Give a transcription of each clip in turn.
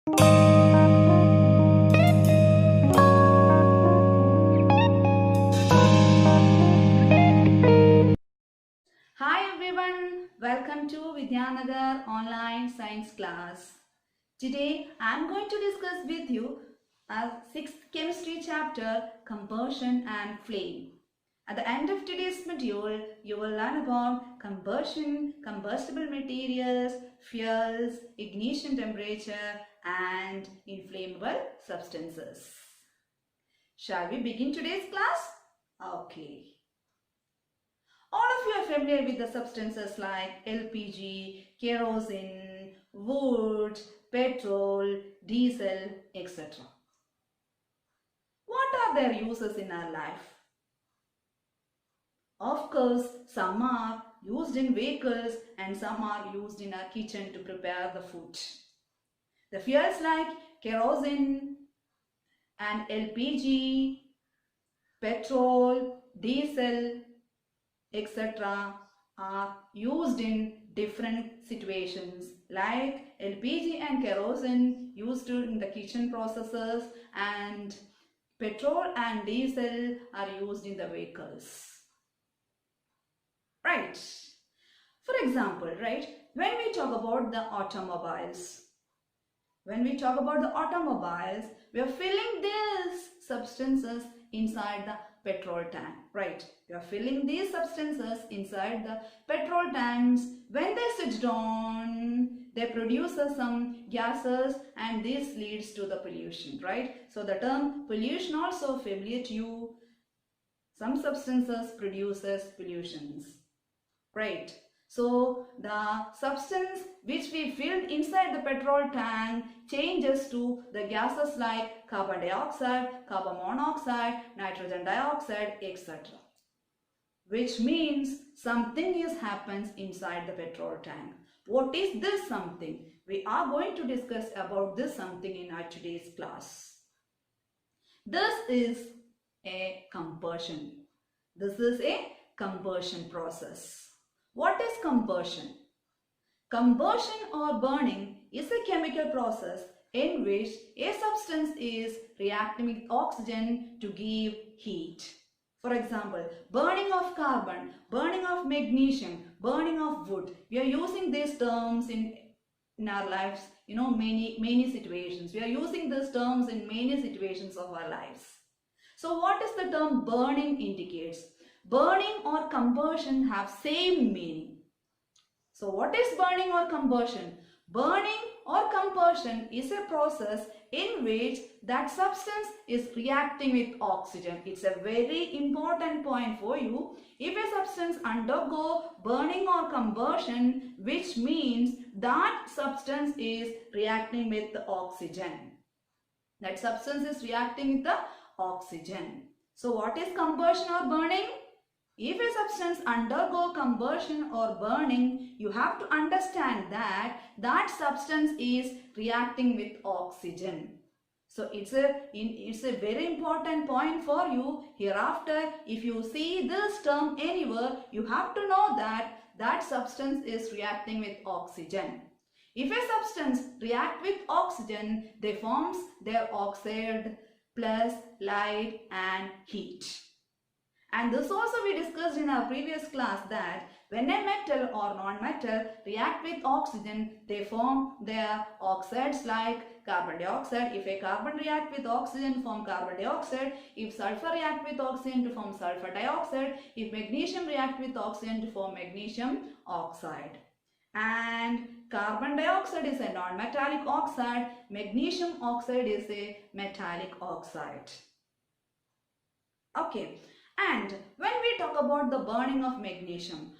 Hi everyone, welcome to Vidyanagar online science class. Today I am going to discuss with you our sixth chemistry chapter, combustion and flame. At the end of today's module, you will learn about combustion, combustible materials, fuels, ignition temperature and inflammable substances. Shall we begin today's class? Okay. All of you are familiar with the substances like LPG, kerosene, wood, petrol, diesel, etc. What are their uses in our life? Of course, some are used in vehicles and some are used in our kitchen to prepare the food. The fuels like kerosene and LPG, petrol, diesel, etc. are used in different situations like LPG and kerosene used in the kitchen processes and petrol and diesel are used in the vehicles. Right. For example, right, when we talk about the automobiles, we are filling these substances inside the petrol tank, right? We are filling these substances inside the petrol tanks. When they switch on, they produce some gases and this leads to the pollution, right? So the term pollution also familiar to you. Some substances produces pollutions, right? So the substance which we filled inside the petrol tank changes to the gases like carbon dioxide, carbon monoxide, nitrogen dioxide, etc. Which means something happens inside the petrol tank. What is this something? We are going to discuss about this something in our today's class. This is a combustion. This is a combustion process. What is combustion? Combustion or burning is a chemical process in which a substance is reacting with oxygen to give heat. For example, burning of carbon, burning of magnesium, burning of wood. We are using these terms in our lives, many situations. We are using these terms in many situations of our lives. So what is the term burning indicates? Burning or combustion have same meaning. So what is burning or combustion? Burning or combustion is a process in which that substance is reacting with oxygen. It's a very important point for you. If a substance undergo burning or combustion, which means that substance is reacting with the oxygen. That substance is reacting with the oxygen. So what is combustion or burning? If a substance undergo combustion or burning, you have to understand that that substance is reacting with oxygen. So it's a very important point for you. Hereafter, if you see this term anywhere, you have to know that that substance is reacting with oxygen. If a substance react with oxygen, they forms their oxide plus light and heat. And this also we discussed in our previous class that when a metal or non-metal react with oxygen, they form their oxides like carbon dioxide. If a carbon react with oxygen, form carbon dioxide. If sulfur react with oxygen to form sulfur dioxide. If magnesium react with oxygen to form magnesium oxide. And carbon dioxide is a non-metallic oxide. Magnesium oxide is a metallic oxide. Okay. And when we talk about the burning of magnesium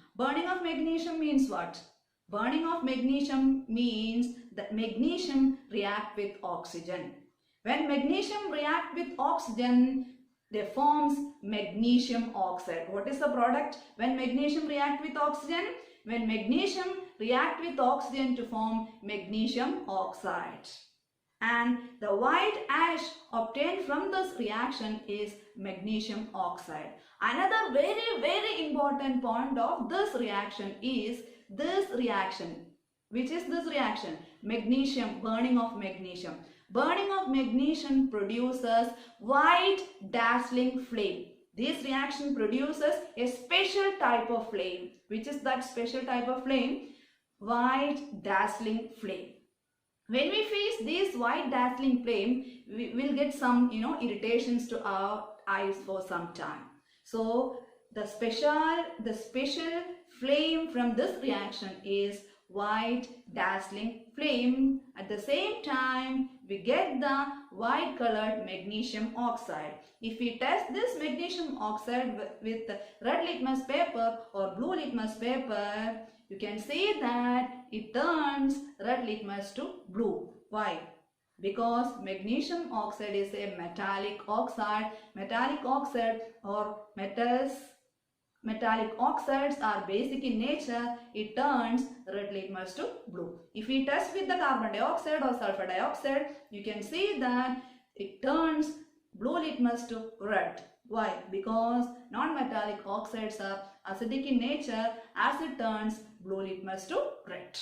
means what? Burning of magnesium means that magnesium react with oxygen. When magnesium react with oxygen, they forms magnesium oxide. What is the product when magnesium react with oxygen? When magnesium react with oxygen to form magnesium oxide. And the white ash obtained from this reaction is magnesium oxide. Another very important point of this reaction is this reaction. Which is this reaction? Magnesium, burning of magnesium. Burning of magnesium produces white dazzling flame. This reaction produces a special type of flame. Which is that special type of flame? White dazzling flame. When we face this white dazzling flame, we will get some irritations to our eyes for some time. So the special flame from this reaction is white dazzling flame. At the same time, we get the white colored magnesium oxide. If we test this magnesium oxide with red litmus paper or blue litmus paper, you can see that it turns red litmus to blue. Why? Because magnesium oxide is a metallic oxide. Metallic oxide or metallic oxides are basic in nature. It turns red litmus to blue. If we test with the carbon dioxide or sulfur dioxide, you can see that it turns blue litmus to red. Why? Because non-metallic oxides are acidic in nature. Acid turns blue litmus to red.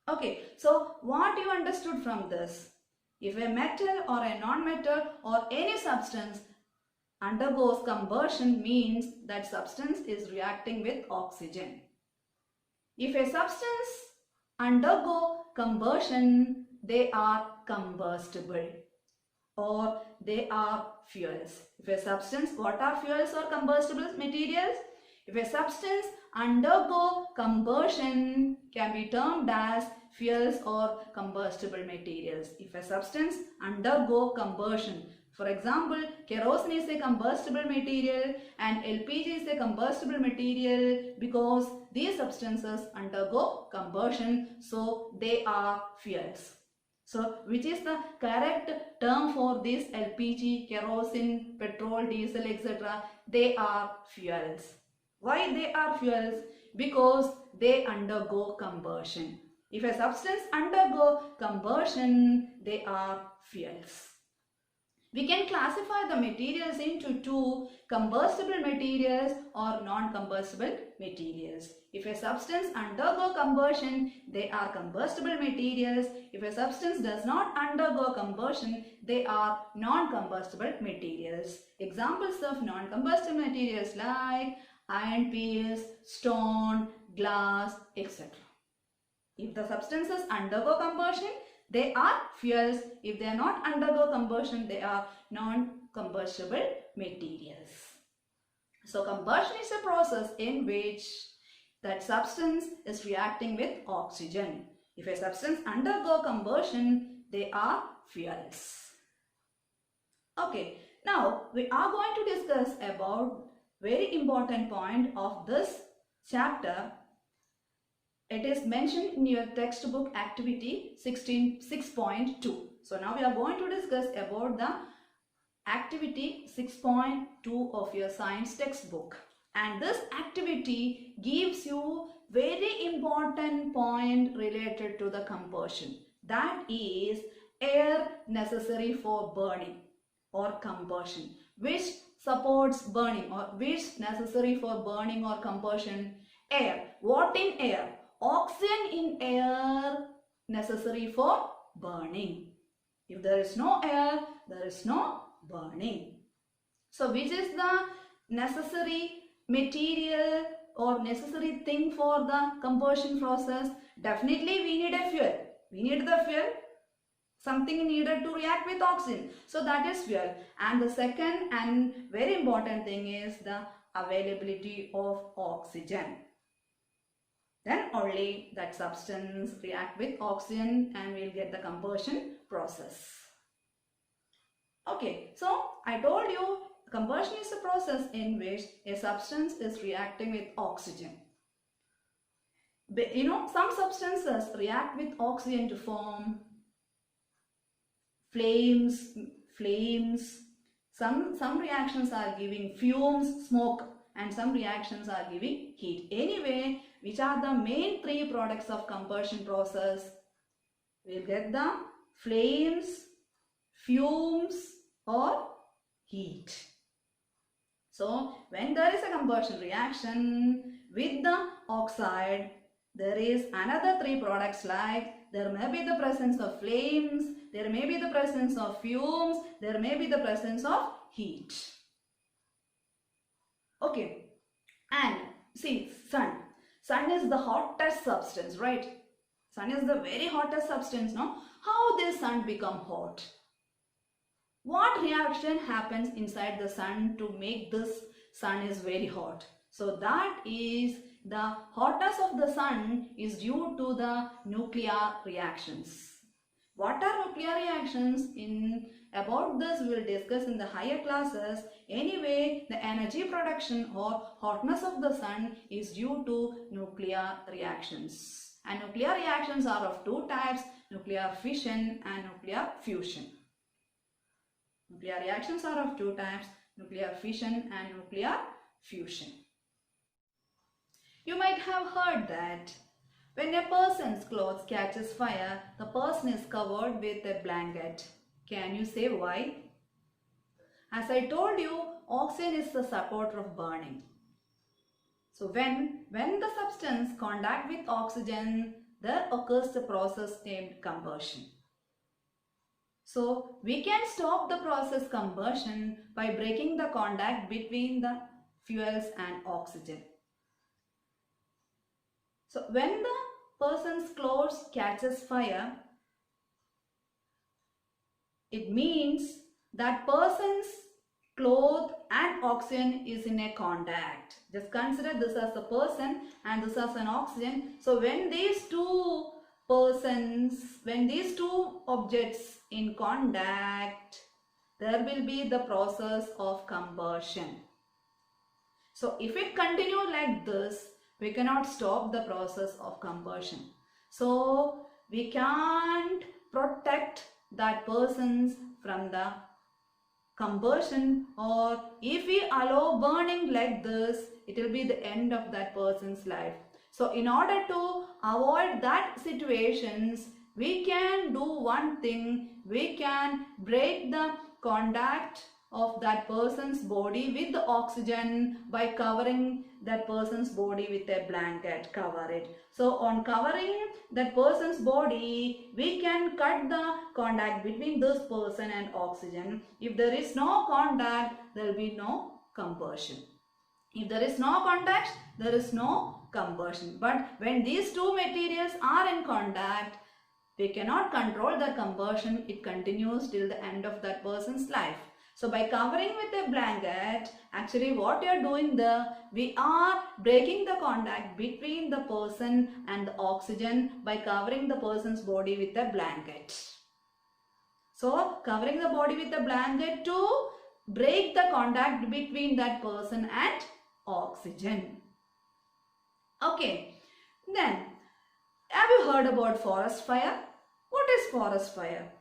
Okay, so what you understood from this? If a metal or a non-metal or any substance undergoes combustion, means that substance is reacting with oxygen. If a substance undergo combustion, they are combustible or they are fuels. If a substance, what are fuels or combustible materials? If a substance undergo combustion, can be termed as fuels or combustible materials. If a substance undergo combustion, for example, kerosene is a combustible material and LPG is a combustible material because these substances undergo combustion, so they are fuels. So, which is the correct term for this LPG, kerosene, petrol, diesel, etc.? They are fuels. Why they are fuels? Because they undergo combustion. If a substance undergo combustion, they are fuels. We can classify the materials into two: combustible materials or non-combustible materials. If a substance undergo combustion, they are combustible materials. If a substance does not undergo combustion, they are non-combustible materials. Examples of non-combustible materials like iron peels, stone, glass, etc. If the substances undergo combustion, they are fuels. If they are not undergo combustion, they are non-combustible materials. So combustion is a process in which that substance is reacting with oxygen. If a substance undergo combustion, they are fuels. Okay, now we are going to discuss about very important point of this chapter. It is mentioned in your textbook activity 6.2. So now we are going to discuss about the activity 6.2 of your science textbook. And this activity gives you very important point related to the combustion. That is air necessary for burning or combustion. Which supports burning or which necessary for burning or combustion? Air. What in air? Oxygen in air necessary for burning. If there is no air, there is no burning. So which is the necessary material or necessary thing for the combustion process? Definitely we need a fuel. We need the fuel. Something needed to react with oxygen. So that is fuel. And the second and very important thing is the availability of oxygen. Then only that substance react with oxygen and we'll get the combustion process. Okay, so I told you combustion is a process in which a substance is reacting with oxygen. Some substances react with oxygen to form flames. Some reactions are giving fumes, smoke, and some reactions are giving heat. Anyway, which are the main three products of combustion process? We'll get the flames, fumes or heat. So when there is a combustion reaction with the oxide, there is another three products like there may be the presence of flames, there may be the presence of fumes, there may be the presence of heat. Okay, and see, sun is the hottest substance, right? Sun is the very hottest substance, no? How this sun become hot? What reaction happens inside the sun to make this sun is very hot? So that is the hotness of the sun is due to the nuclear reactions. What are nuclear reactions? About this we will discuss in the higher classes. Anyway, the energy production or hotness of the sun is due to nuclear reactions. And nuclear reactions are of two types, nuclear fission and nuclear fusion. Nuclear reactions are of two types, nuclear fission and nuclear fusion. You might have heard that when a person's clothes catches fire, the person is covered with a blanket. Can you say why? As I told you, oxygen is the supporter of burning. So when the substance contact with oxygen, there occurs the process named combustion. So we can stop the process combustion by breaking the contact between the fuels and oxygen. So when the person's clothes catches fire, it means that person's cloth and oxygen is in a contact. Just consider this as a person and this as an oxygen. So when these two objects in contact, there will be the process of combustion. So if it continue like this, we cannot stop the process of combustion. So we can't protect that persons from the combustion, or if we allow burning like this, it will be the end of that person's life. So in order to avoid that situations, we can do one thing. We can break the contact of that person's body with the oxygen by covering that person's body with a blanket. Cover it. So on covering that person's body, we can cut the contact between this person and oxygen. If there is no contact, there will be no combustion. If there is no contact, there is no combustion. But when these two materials are in contact, we cannot control the combustion. It continues till the end of that person's life. So by covering with a blanket, actually what you are doing there, we are breaking the contact between the person and the oxygen by covering the person's body with a blanket. So covering the body with a blanket to break the contact between that person and oxygen. Okay, then have you heard about forest fire? What is forest fire?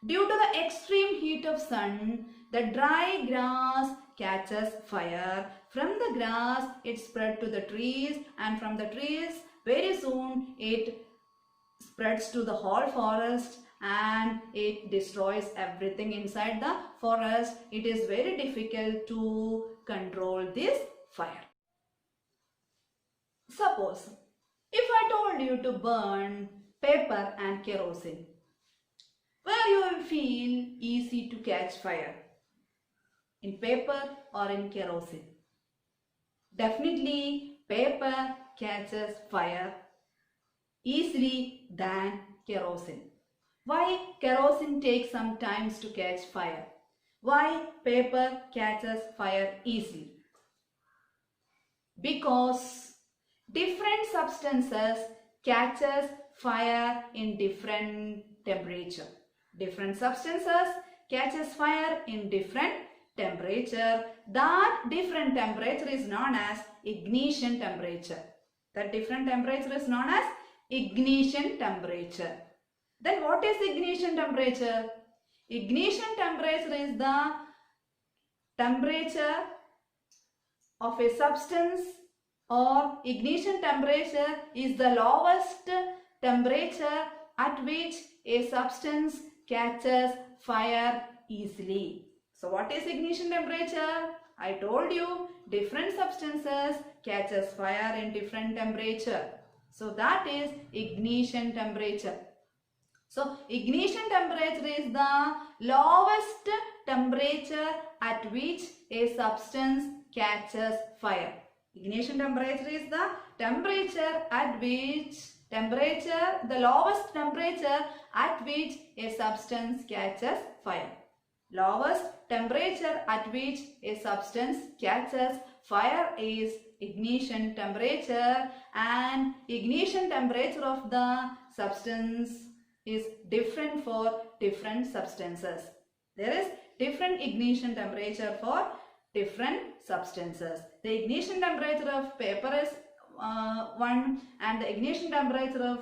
Due to the extreme heat of sun, the dry grass catches fire. From the grass, it spreads to the trees, and from the trees, very soon it spreads to the whole forest and it destroys everything inside the forest. It is very difficult to control this fire. Suppose, if I told you to burn paper and kerosene, where you will feel easy to catch fire? In paper or in kerosene? Definitely paper catches fire easily than kerosene. Why kerosene takes some time to catch fire? Why paper catches fire easily? Because different substances catches fire in different temperature. Different substances catches fire in different temperature. That different temperature is known as ignition temperature. That different temperature is known as ignition temperature. Then what is ignition temperature? Ignition temperature is the temperature of a substance, or ignition temperature is the lowest temperature at which a substance catches fire easily. So what is ignition temperature? I told you different substances catches fire in different temperature. So that is ignition temperature. So ignition temperature is the lowest temperature at which a substance catches fire. Ignition temperature is the temperature at which the lowest temperature at which a substance catches fire. Lowest temperature at which a substance catches fire is ignition temperature, and ignition temperature of the substance is different for different substances. There is different ignition temperature for different substances. The ignition temperature of paper is 1, and the ignition temperature of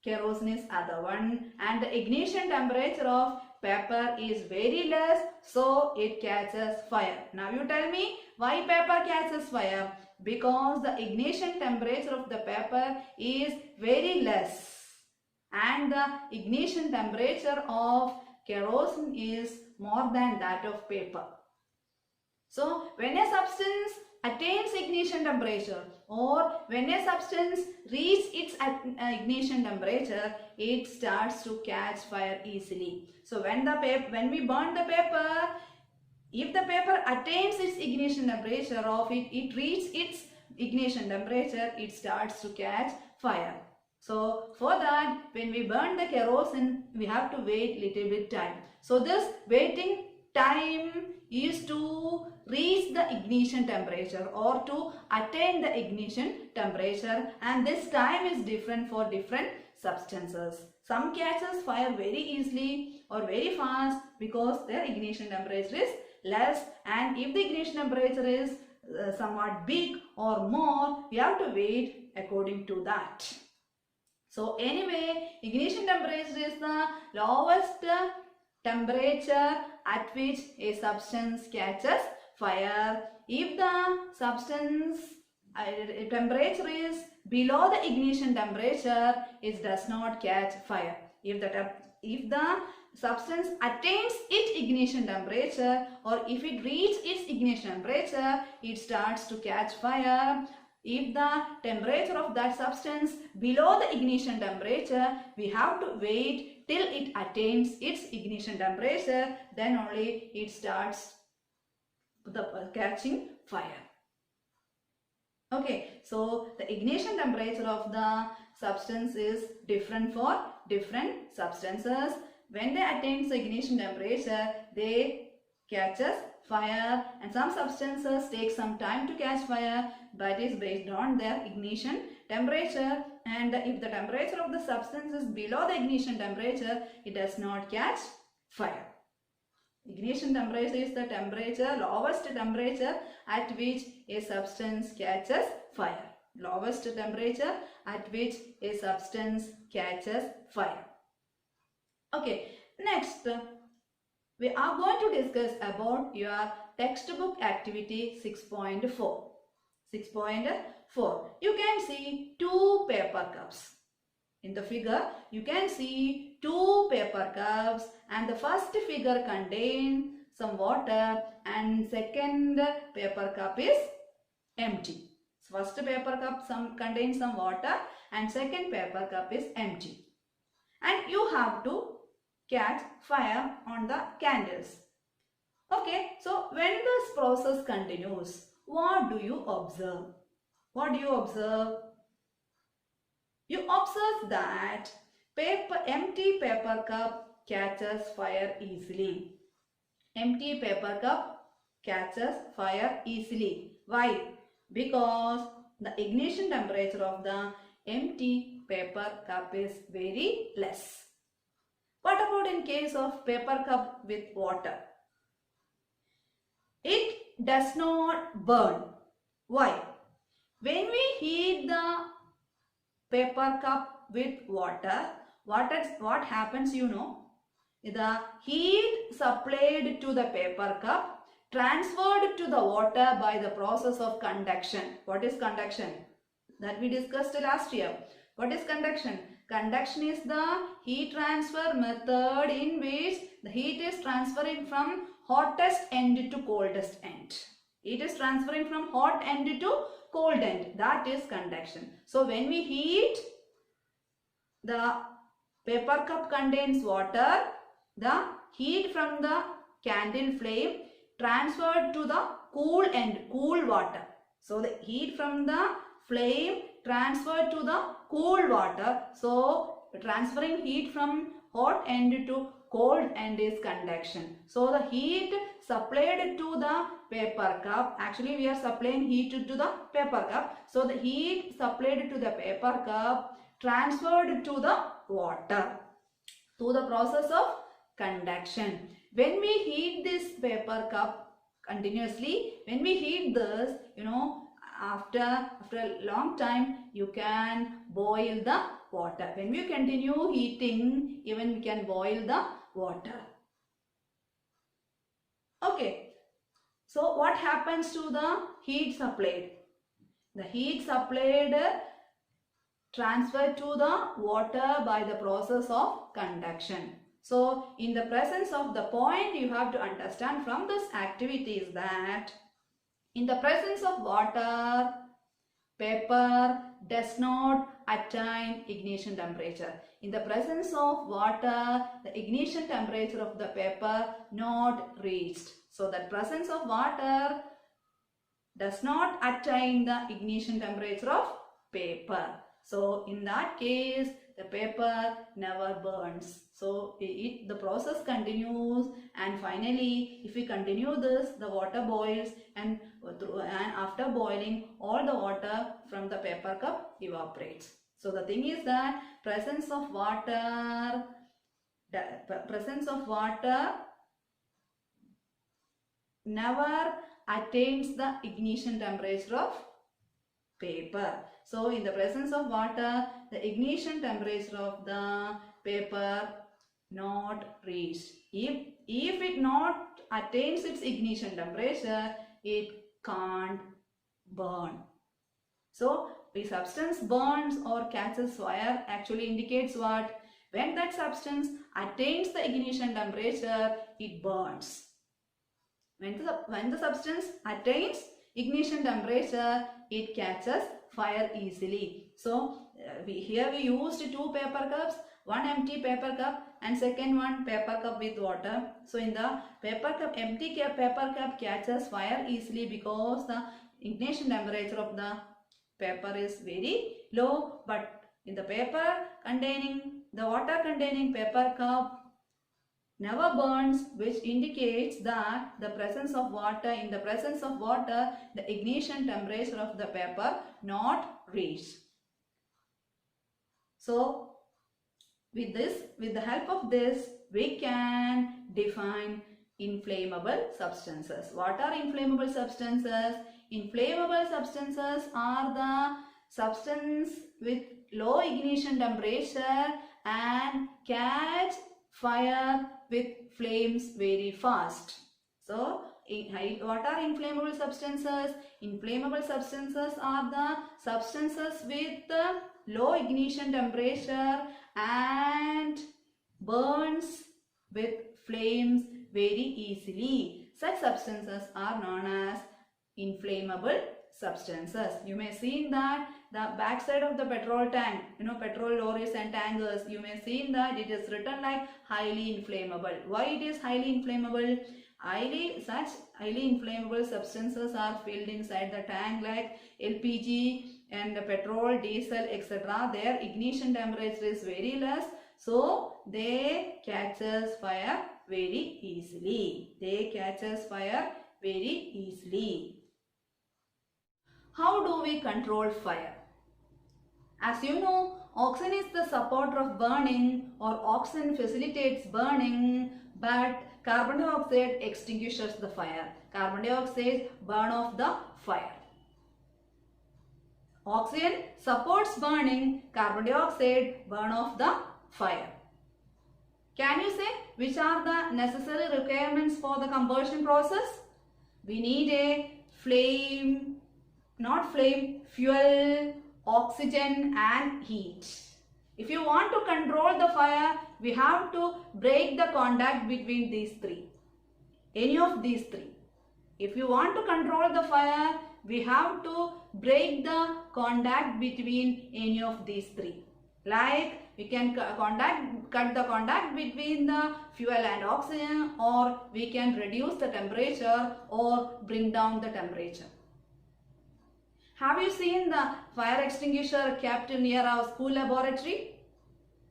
kerosene is other one, and the ignition temperature of paper is very less, so it catches fire. Now you tell me why paper catches fire? Because the ignition temperature of the paper is very less and the ignition temperature of kerosene is more than that of paper. So when a substance attains ignition temperature, or when a substance reaches its ignition temperature, it starts to catch fire easily. So when we burn the paper, if the paper attains its ignition temperature, or it reaches its ignition temperature, it starts to catch fire. So for that, when we burn the kerosene, we have to wait little bit time. So this waiting time is to reach the ignition temperature or to attain the ignition temperature, and this time is different for different substances. Some catches fire very easily or very fast because their ignition temperature is less, and if the ignition temperature is somewhat big or more, we have to wait according to that. So anyway, ignition temperature is the lowest temperature at which a substance catches fire. If the substance temperature is below the ignition temperature, it does not catch fire. If the substance attains its ignition temperature, or if it reaches its ignition temperature, it starts to catch fire. If the temperature of that substance below the ignition temperature, we have to wait till it attains its ignition temperature, then only it starts catching fire. Okay, so the ignition temperature of the substance is different for different substances. When they attain the ignition temperature, they catches fire, and some substances take some time to catch fire, but is based on their ignition temperature. And if the temperature of the substance is below the ignition temperature, it does not catch fire. Ignition temperature is the lowest temperature at which a substance catches fire. Lowest temperature at which a substance catches fire. Okay, next we are going to discuss about your textbook activity 6.4. 6.4. You can see 2 paper cups. In the figure, you can see 2 paper cups, and the first figure contains some water and second paper cup is empty. First paper cup contains some water and second paper cup is empty. And you have to catch fire on the candles. Okay, so when this process continues, what do you observe? What do you observe? You observe that empty paper cup catches fire easily. Empty paper cup catches fire easily. Why? Because the ignition temperature of the empty paper cup is very less. What about in case of paper cup with water? It does not burn. Why? When we heat the paper cup with water, what happens you know? The heat supplied to the paper cup transferred to the water by the process of conduction. What is conduction? That we discussed last year. What is conduction? Conduction is the heat transfer method in which the heat is transferring from hottest end to coldest end. It is transferring from hot end to cold end, that is conduction. So when we heat, the paper cup contains water, the heat from the candle flame transferred to the cool end, cool water. So the heat from the flame transferred to the cool water. So transferring heat from hot end to cold end is conduction. So the heat supplied to the paper cup, actually we are supplying heat to the paper cup. So the heat supplied to the paper cup transferred to the water through the process of conduction. When we heat this paper cup continuously, when we heat this, after a long time you can boil the water. When we continue heating, even we can boil the water. Okay, so what happens to the heat supplied? The heat supplied transferred to the water by the process of conduction. So in the presence of the point, you have to understand from this activity is that in the presence of water, paper does not attain ignition temperature. In the presence of water, the ignition temperature of the paper not reached. So the presence of water does not attain the ignition temperature of paper. So in that case, the paper never burns. So the process continues, and finally if we continue this, the water boils, and after boiling, all the water from the paper cup evaporates. So the thing is that presence of water never attains the ignition temperature of paper. So in the presence of water, the ignition temperature of the paper not reached. If it not attains its ignition temperature, it can't burn. So the substance burns or catches fire actually indicates what? When that substance attains the ignition temperature, it burns. When the substance attains ignition temperature, it catches fire easily. So here we used two paper cups, one empty paper cup and second one paper cup with water. So in the paper cup, empty paper cup catches fire easily because the ignition temperature of the paper is very low, but in the water containing paper cup never burns, which indicates that the presence of water, in the presence of water, the ignition temperature of the paper not reached. So with the help of this, we can define inflammable substances. What are inflammable substances? Inflammable substances are the substance with low ignition temperature and catch fire with flames very fast. So what are inflammable substances? Inflammable substances are the substances with low ignition temperature and burns with flames very easily. Such substances are known as inflammable substances. You may see that the back side of the petrol tank, petrol lorries and tankers, you may see that it is written like highly inflammable. Why it is highly inflammable? Such highly inflammable substances are filled inside the tank like LPG and petrol, diesel, etc. Their ignition temperature is very less, so they catches fire very easily. How do we control fire? As you know, oxygen is the supporter of burning, or oxygen facilitates burning, but carbon dioxide extinguishes the fire. Carbon dioxide burn off the fire. Oxygen supports burning, carbon dioxide burn off the fire. Can you say which are the necessary requirements for the combustion process? We need a fuel, oxygen and heat. If you want to control the fire, we have to break the contact between these three. Any of these three. If you want to control the fire, we have to break the contact between any of these three. Like we can cut the contact between the fuel and oxygen, or we can reduce the temperature or bring down the temperature. Have you seen the fire extinguisher kept near our school laboratory?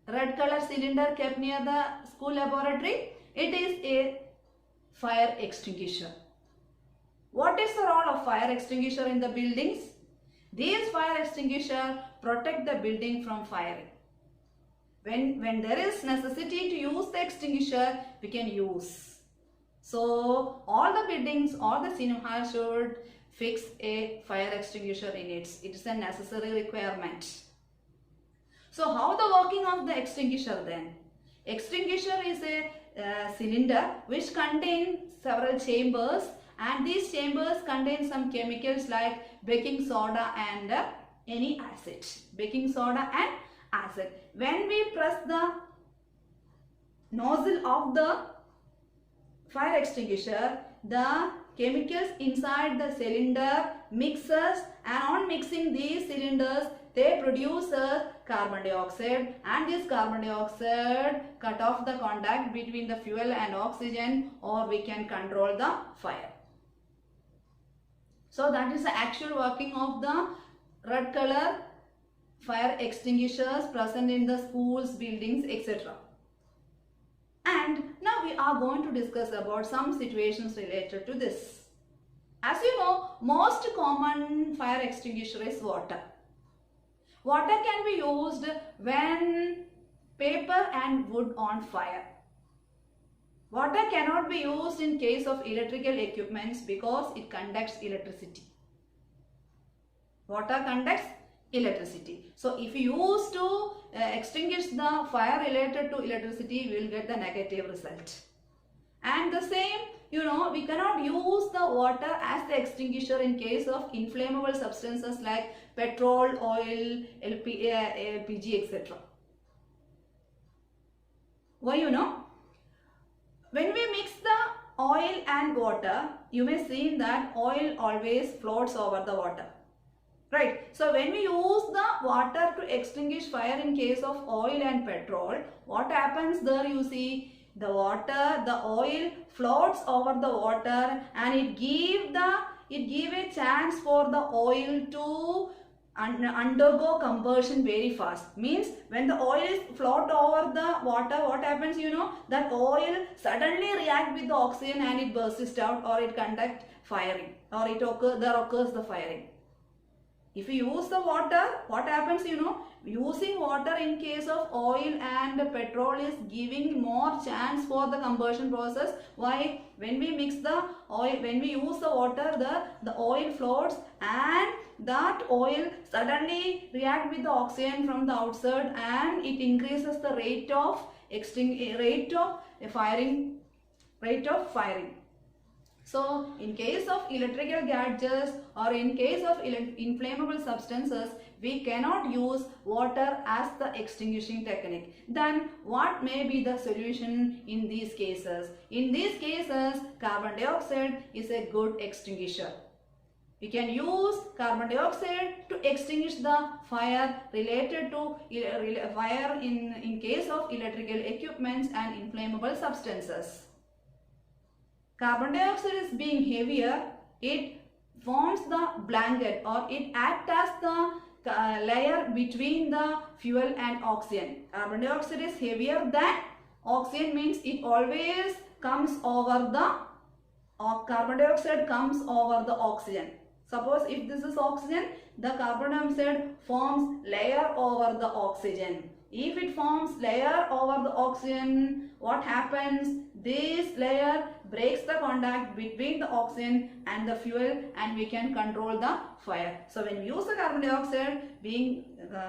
Red color cylinder kept near the school laboratory. It is a fire extinguisher. What is the role of fire extinguisher in the buildings? These fire extinguishers protect the building from firing. When there is necessity to use the extinguisher, we can use. So all the buildings, all the cinemas should fix a fire extinguisher in it. It is a necessary requirement. So how the working of the extinguisher then? Extinguisher is a cylinder which contains several chambers, and these chambers contain some chemicals like baking soda and any acid. Baking soda and acid. When we press the nozzle of the fire extinguisher, the chemicals inside the cylinder mixes, and on mixing these cylinders, they produce carbon dioxide, and this carbon dioxide cut off the contact between the fuel and oxygen, or we can control the fire. So that is the actual working of the red color fire extinguishers present in the schools, buildings, etc. And now we are going to discuss about some situations related to this. As you know, most common fire extinguisher is water. Water can be used when paper and wood on fire. Water cannot be used in case of electrical equipments because it conducts electricity. Water conducts electricity. So if you use to extinguish the fire related to electricity, we will get the negative result. And the same, we cannot use the water as the extinguisher in case of inflammable substances like petrol, oil, LPG, etc. Why When we mix the oil and water, you may see that oil always floats over the water. Right. So when we use the water to extinguish fire in case of oil and petrol, what happens there? You see, the oil floats over the water, and it give a chance for the oil to undergo combustion very fast. Means when the oil is float over the water, what happens? That oil suddenly react with the oxygen and it bursts out, or it conduct firing, or there occurs the firing. If you use the water, what happens? Using water in case of oil and petrol is giving more chance for the combustion process. Why? When we mix the oil, when we use the water, the oil floats, and that oil suddenly react with the oxygen from the outside, and it increases the rate of firing. So, in case of electrical gadgets or in case of inflammable substances, we cannot use water as the extinguishing technique. Then, what may be the solution in these cases? In these cases, carbon dioxide is a good extinguisher. We can use carbon dioxide to extinguish the fire related to fire in case of electrical equipments and inflammable substances. Carbon dioxide is being heavier, it forms the blanket, or it acts as the layer between the fuel and oxygen. Carbon dioxide is heavier than oxygen, means it always comes over the carbon dioxide comes over the oxygen. Suppose if this is oxygen, the carbon dioxide forms layer over the oxygen. If it forms layer over the oxygen, what happens? This layer breaks the contact between the oxygen and the fuel, and we can control the fire. So when we use the carbon dioxide,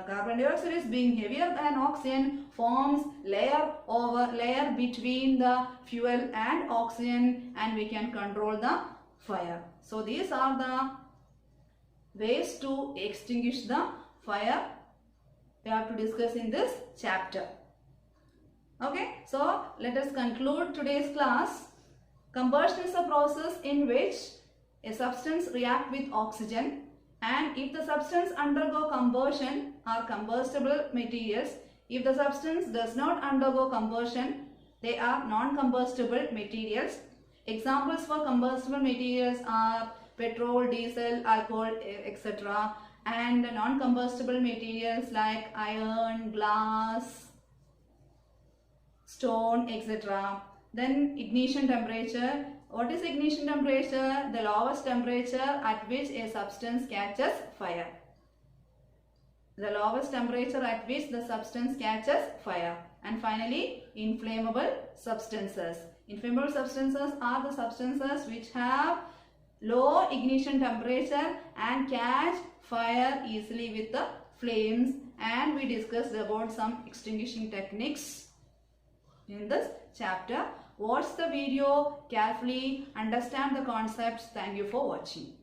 carbon dioxide is being heavier than oxygen, forms layer between the fuel and oxygen, and we can control the fire. So these are the ways to extinguish the fire we have to discuss in this chapter. Okay, so let us conclude today's class. Combustion is a process in which a substance react with oxygen, and if the substance undergo combustion are combustible materials. If the substance does not undergo combustion, they are non-combustible materials. Examples for combustible materials are petrol, diesel, alcohol, etc. And non-combustible materials like iron, glass, stone, etc. Then ignition temperature. What is ignition temperature? The lowest temperature at which a substance catches fire. The lowest temperature at which the substance catches fire. And finally, inflammable substances. Inflammable substances are the substances which have low ignition temperature and catch fire easily with the flames. And we discussed about some extinguishing techniques in this chapter. Watch the video carefully, understand the concepts. Thank you for watching.